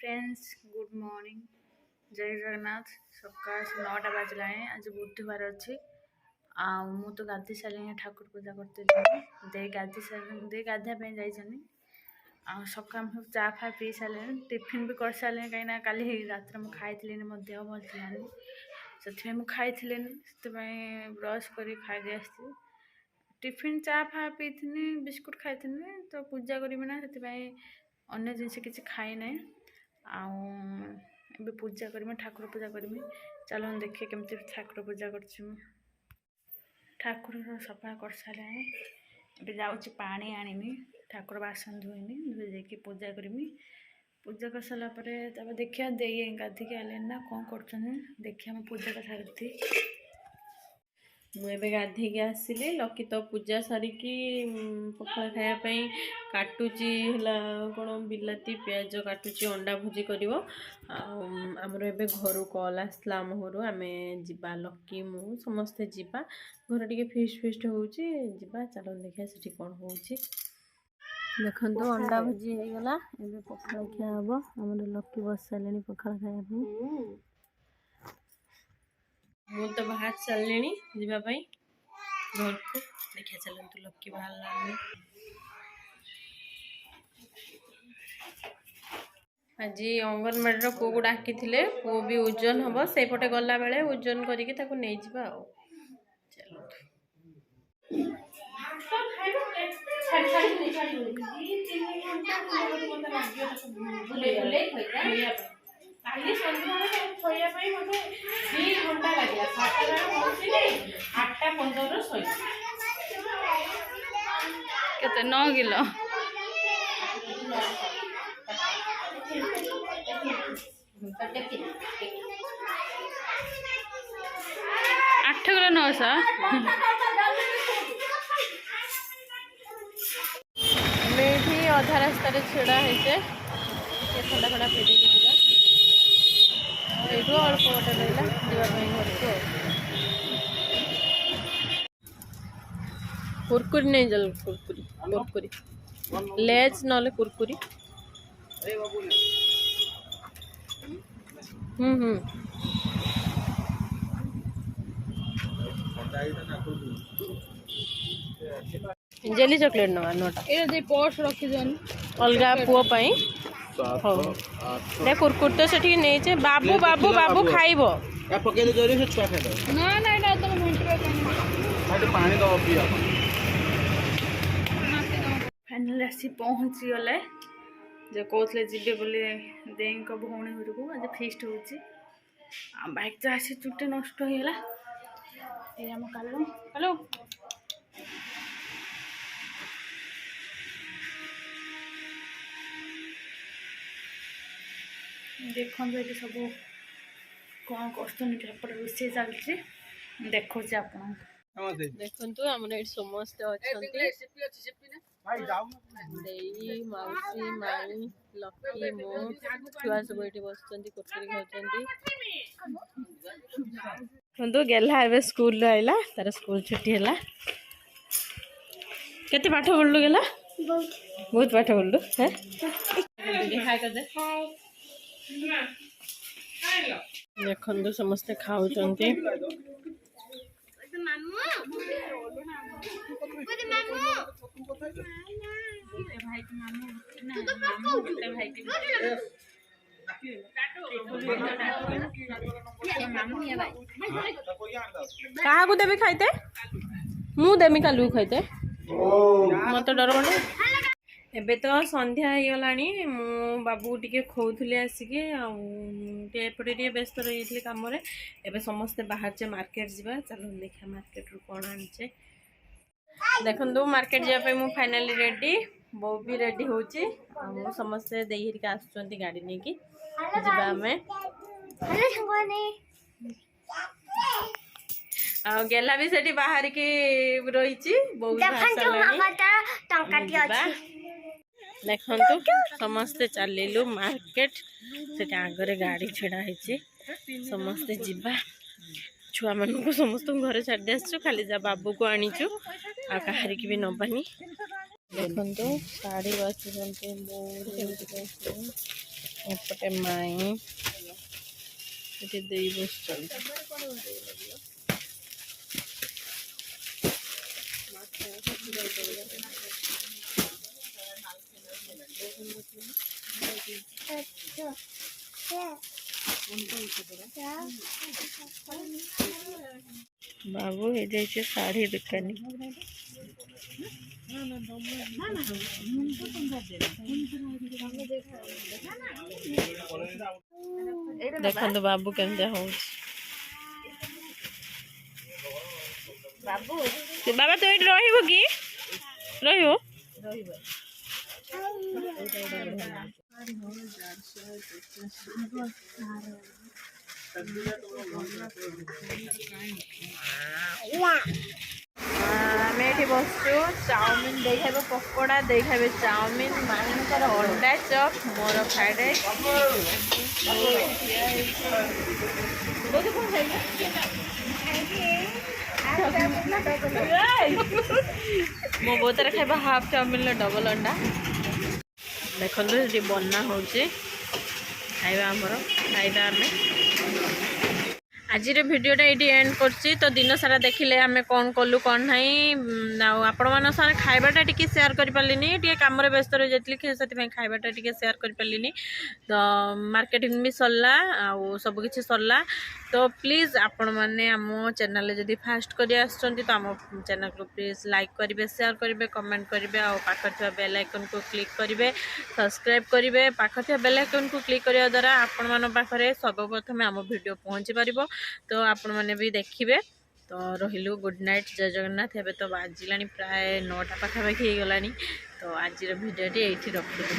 Friends good morning जय जगन्नाथ सकाल 9टा बाजला आज बुधवार अच्छी मु तो गाधी सारे ठाकुर पूजा करते दे गाधी सारे दे गाधा जाइए सका चा फा पी सारे टिफिन भी कर सारे कहीं काली रात में खाई मो देह भल थी से खाई ब्रश कर खाई आसी टिफिन चा फा पी बिस्कुट खाई तो पूजा करी ना से अन्य जिनस किसी खाई ना आबे पूजा करमी ठाकुर पूजा करमी चलो देखिए केमती ठाकुर पूजा कर ठाकुर सफा कर सारे ए जाऊँगी पानी आनीमी ठाकुर बासन धोईमी धोई देकी पूजा करमी पूजा कर सारा देखिए दे गाधिक आले ना कौन कर देखिए पूजा कर सारी मुझे गाधेक आसिली लकी तो पूजा सारिकी पखाल खायापी काटुची कौन बिलाती प्याज काटुची अंडा भुजी कर आमर ए घर कल आसला आम घर आम जा लकी मु समस्ते जीवा घर टे फिस्ट फिस्ट होची चलो देखिए से कौन हो देखो अंडा भुजी हो गला ए पखाल खिया हम आम लकी बस सारे पखाल खायापी मु तो बाहर चलनी जीवाई घर को देखिए चलते लकी बाहर आज अंगनवाड़ी पु को डाकी पु भी ओजन हम से पटे गला बेले ओजन करके नहीं जावा काली सन्ध्या खोया मत 2 घंटा लगे 8:15 केते 9 किलो 8 किलो 900 मैं अधा रास्तार छेड़ा है ठंडा ठंडा पी ये अल्प गोटे रहा घर को कुरकुरी नहीं चल कुरकुरी कुरकुरी लेज ना कुरकुरी जेली चॉकलेट नवा नोटा ये पर्स रखी अलग पुओपाई कुरकुर तो से नहीं बाबू बाबू बाबू खाइब फाइनाल आसी पहुँची गले जो कहते जीवे बोले दे भौणी घर को आज फिस्ट हो बाइक तो आसी चुटे नष्ट होगा कालो हेलो देखो ये सब कौन कर रोसे चलती देखो आप देखो आम समस्ते मौसी माई लकी मो छुआ सब ये बस कुरकुरी खाते गेला ए स्कूल आइला तार स्कूल छुट्टी है केते पाठ पढ़लु गेला बहुत पाठ पढ़लु हाय कर दे देखो समस्ते खाऊ क्या देवी खाइते मु देमी कालू खाइते मत डर बने एबे तो संध्या हो गलानी मु बाबू टिके खोउथले आसिके एपटे व्यस्त रही काम एबे समस्ते बाहर चे मार्केट जावा चलो देखा मार्केट रू कौन आनिचे देखो मार्केट जावाई मु फाइनाली रेडी बो भी रेडी होची समस्ते देहिरिका आसुचंती गाड़ी नहीं कि जिबा में गेला भी सेठी बाहर की रही देखु समस्ते चलू मार्केट से आगे गाड़ी छेड़ा है समस्ते जीवा छुआ मान समस्त घर छाड़ी आसु खाली जा बाबू को आनीचु आ कहार की भी नबानी देखो साड़ी बस एपटे माई ये देई बस बाबू हे जाइए साड़ी दुकानी देखो बाबू केमती हो बाबा तो ये रही कि रही आम ये बसु चाउमिन दे खाइब पकोड़ा दे खाइबे चाउमिन मानकर अंडा चप मोर फ्राइड राइस मो बोतर खाइब हाफ चाउमिन डबल अंडा देखो ये बना हो खाइबा आमर खाइबा आम आज भिडियोटा ये एंड करछि तो दिन सारा देखिले आम कौन कलु कौन ना आपण मान सारे खाइबाटा टिके शेयर कर पारलिनी टिके काम रे व्यस्त रही जाइतली से खाइबाटा टिके शेयर कर पारलिनी तो मार्केटिंग भी सरला आ सब किछि सरला तो प्लीज आपण माने आम चैनल जदि फास्ट करी आछंती तो आम चैनल को प्लीज लाइक करेंगे शेयर करेंगे कमेंट करेंगे और पाखर बेल आइकन को क्लिक करेंगे सब्सक्राइब करेंगे पाखर बेल आइकन को क्लिक करने द्वारा आपण मान पाखरे सर्वप्रथम आम वीडियो पहुँची पारिबो तो आपण मैंने भी देखिए तो रहिलु गुड नाइट जय जगन्नाथ एबे तो बाजिलानी प्राय 9टा पाखापाखि हो गलानी तो आज भिडियोटी ये रखिलु।